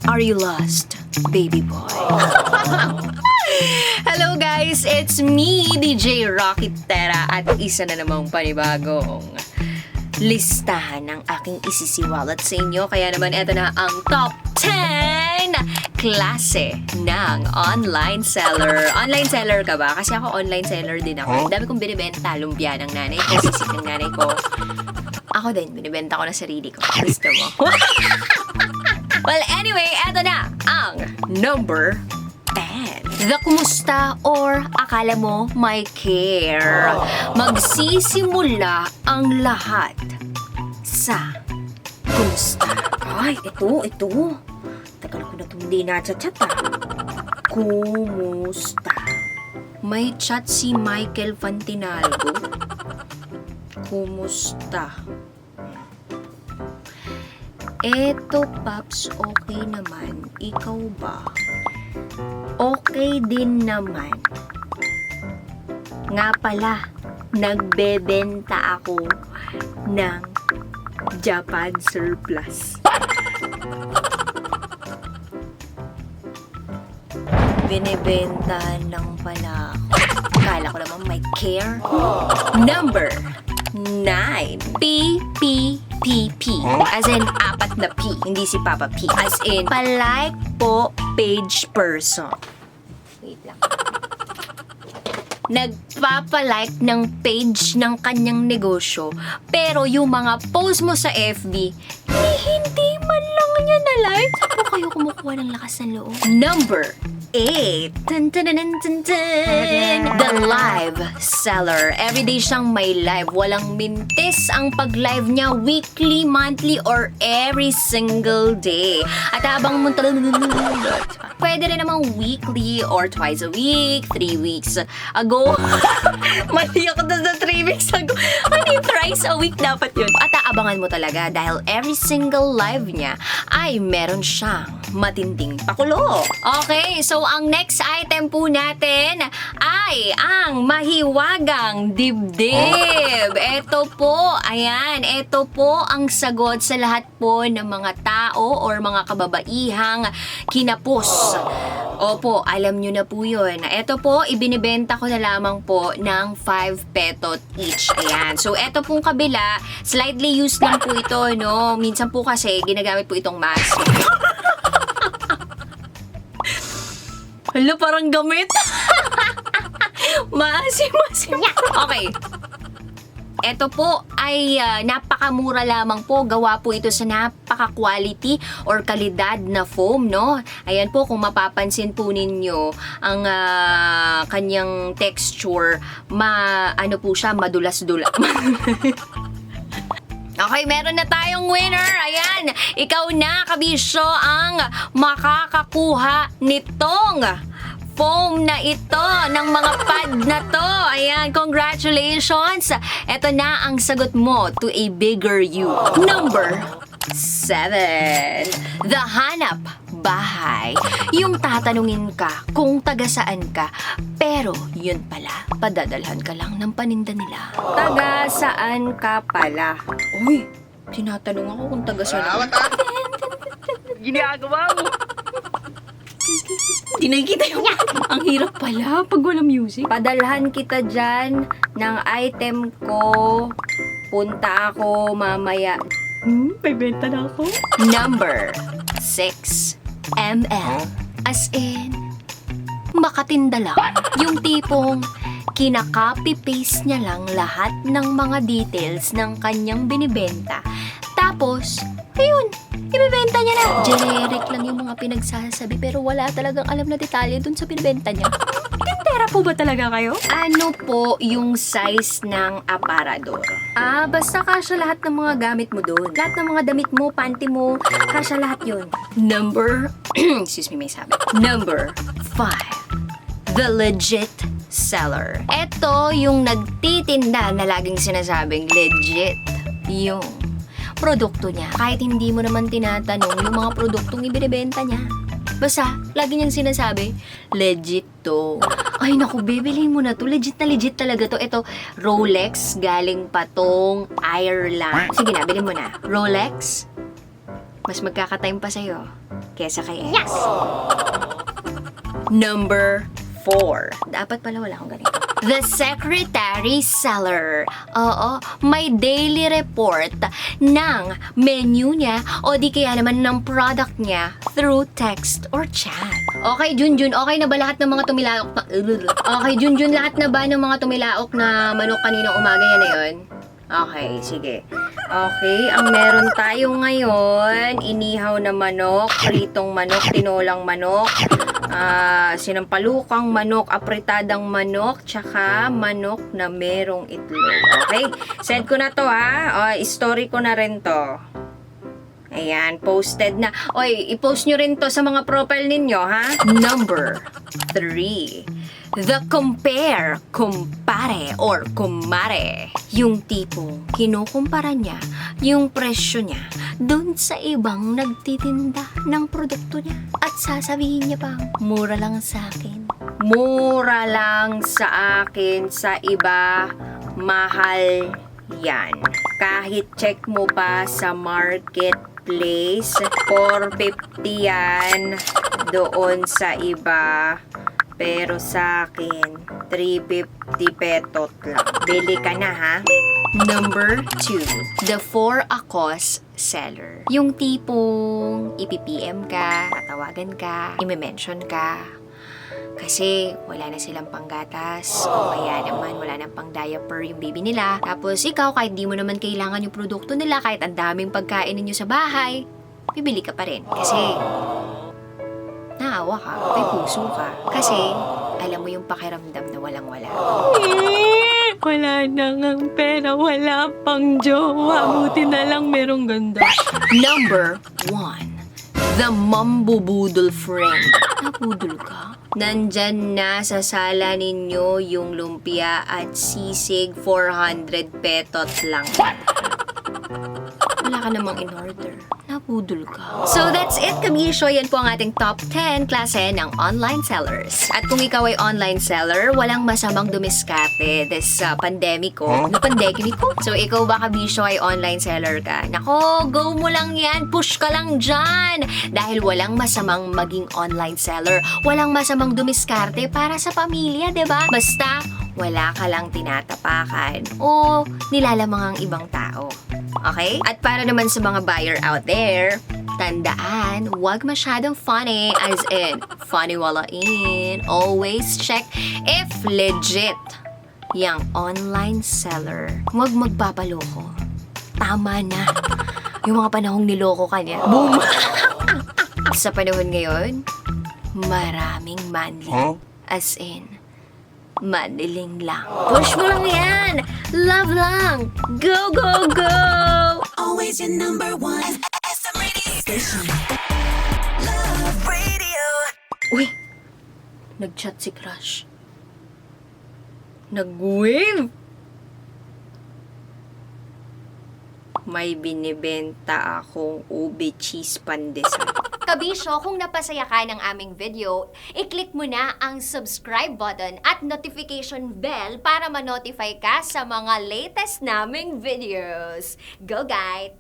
Are you lost, baby boy? Hello guys, it's me, DJ Rocky Tera, at isa na namang panibagong listahan ng aking isisiwalat sa inyo. Kaya naman eto na ang top 10 klase ng online seller. Online seller ka ba? Kasi ako online seller din ako. Ang dami kong binibenta, lumpia ng nanay ko, sisig ng nanay ko. Ako din, binibenta ko na sarili ko. Gusto mo? Well, anyway, eto na ang number 10. The kumusta or akala mo may care. Magsisimula ang lahat sa kumusta. Ay, ito. Tagal ko na itong hindi na-chat ah. Kumusta? May chat si Michael Fantinalgo. Kumusta? Eto, Paps, okay naman. Ikaw ba? Okay din naman. Nga pala, nagbebenta ako ng Japan surplus. Binibenta lang pala ako. Kala ko naman may care. Number 9. PPPP. As in, apat na P. Hindi si Papa P. As in, palike po page person. Wait lang. Nagpapalike ng page ng kanyang negosyo. Pero yung mga post mo sa FB, hindi man lang niya na-like. Saan po kayo kumukuha ng lakas ng loob? Number 8. Dun, dun, dun, dun, dun. The live seller. Everyday siyang may live. Walang mintis ang pag-live niya weekly, monthly, or every single day. At habang pwede rin namang weekly or twice a week, 3 weeks ago. Mali ako na 3 weeks ago. Ano thrice a week dapat yun? At aabangan mo talaga dahil every single live niya ay meron siyang matinding pakulo. Okay, so ang next item po natin ay ang mahiwagang dibdib. Ito po, ayan, ito po ang sagot sa lahat po ng mga tao or mga kababaihang kinapos. Opo, alam nyo na po yun. Ito po, ibinibenta ko na lamang po ng 5 petot each. Ayan. So, ito pong kabila, slightly used lang po ito, no? Minsan po kasi, ginagamit po itong mask. Hala, parang gamit. Maasim-asim. Okay. Ito po ay napakamura lamang po. Gawa po ito sa napaka-quality or kalidad na foam, no? Ayan po, kung mapapansin po ninyo, ang kanyang texture, ano po siya, madulas-dulas. Okay, meron na tayong winner. Ayan, ikaw na, kabisyo, ang makakakuha nitong foam na ito, ng mga pad na to. Ayan, congratulations. Ito na ang sagot mo to a bigger you. Number 7. The hanap bahay. Yung tatanungin ka kung taga saan ka, pero yun pala, padadalhan ka lang ng paninda nila. Taga saan ka pala? Uy, tinatanong ako kung taga saan ako. Ginagawa mo. Di nakikita yung... Ang hirap pala pag wala music. Padalhan kita dyan ng item ko. Punta ako mamaya. May benta na ako. Number 6. ML. As in, makatinda lang. Yung tipong kinaka-copy-paste niya lang lahat ng mga details ng kanyang binibenta. Tapos, ayun, ibibenta niya na. Generic lang yung mga pinagsasabi pero wala talagang alam na detalye dun sa binibenta niya. Tintera po ba talaga kayo? Ano po yung size ng aparador? Basta kasya lahat ng mga gamit mo dun. Lahat ng mga damit mo, panty mo, kasya lahat yun. Number, excuse me, may sabi. Number 5. The legit seller. Ito yung nagtitinda na laging sinasabing legit. Yung produkto niya. Kahit hindi mo naman tinatanong yung mga produktong ibinibenta niya. Basta, lagi niyang sinasabi, legit to. Ay naku, bibilihin mo na to. Legit na legit talaga to. Ito, Rolex, galing pa tong Ireland. Sige na, bilhin mo na. Rolex, mas magkaka-time pa sa'yo. kesa kay Yes! Number 4. Dapat pala wala akong ganito. The Secretary Seller. Oo, may daily report ng menu niya o di kaya naman ng product niya through text or chat. Okay, Junjun, okay na ba lahat ng mga tumilaok na... Okay, Junjun, lahat na ba ng mga tumilaok na manok kaninang umaga yan na yun? Okay, sige. Okay, ang meron tayo ngayon, inihaw na manok, pritong manok, tinolang manok, sinampalukang manok, apritadang manok, tsaka manok na merong itlog. Okay? Send ko na to ha. Story ko na rin to. Ayan, posted na. Oy, i-post nyo rin to sa mga profile ninyo, ha? Number 3. The compare, kumpare, or kumare. Yung tipong kinukumpara niya yung presyo niya dun sa ibang nagtitinda ng produkto niya. At sasabihin niya pang, mura lang sa akin. Mura lang sa akin, sa iba, mahal yan. Kahit check mo pa sa marketplace, 450 yan doon sa iba. Pero sa akin, 350 petot lang. Bili ka na ha. Number 2. The 4 Akos Seller. Yung tipong ipipm ka, tatawagan ka, ime-mention ka. Kasi wala na silang panggatas o kaya naman wala na pang diaper yung baby nila. Tapos ikaw, kahit di mo naman kailangan yung produkto nila, kahit ang daming pagkain ninyo sa bahay, bibili ka pa rin. Kasi naawa ka, may puso ka. Kasi alam mo yung pakiramdam na walang-wala. Wala na ngang pera, wala pang jowa. Buti na lang merong ganda. Number 1. The Mambubudol Friend. Nabudol ka? Nandyan na sa sala ninyo yung lumpia at sisig, 400 petot lang. Wala ka namang in order. Nabudol ka. So that's it, Kabisyo. Yan po ang ating top 10 klase ng online sellers. At kung ikaw ay online seller, walang masamang dumiskarte this pandemiko. No, pandemiko. So ikaw ba, Kabisyo, ay online seller ka? Nako, go mo lang yan. Push ka lang dyan. Dahil walang masamang maging online seller. Walang masamang dumiskarte para sa pamilya, diba? Basta, wala ka lang tinatapakan o nilalamang ang ibang tao. Okay? At para naman sa mga buyer out there, tandaan, huwag masyadong funny, as in, funny walain. Always check if legit yung online seller. Huwag magpapaloko. Tama na. Yung mga panahong niloko ka niya. Boom! Sa panahon ngayon, maraming manly. As in, madiling lang. Push mo lang yan! Love lang! Go, go, go! Always your number 1 SM radio station. Love Radio. Uy! Nag-chat si Crush. Nag-wave! May binibenta akong ube cheese pandesal. Kabisyo, kung napasaya ka ng aming video, i-click mo na ang subscribe button at notification bell para ma-notify ka sa mga latest naming videos. Go, guys!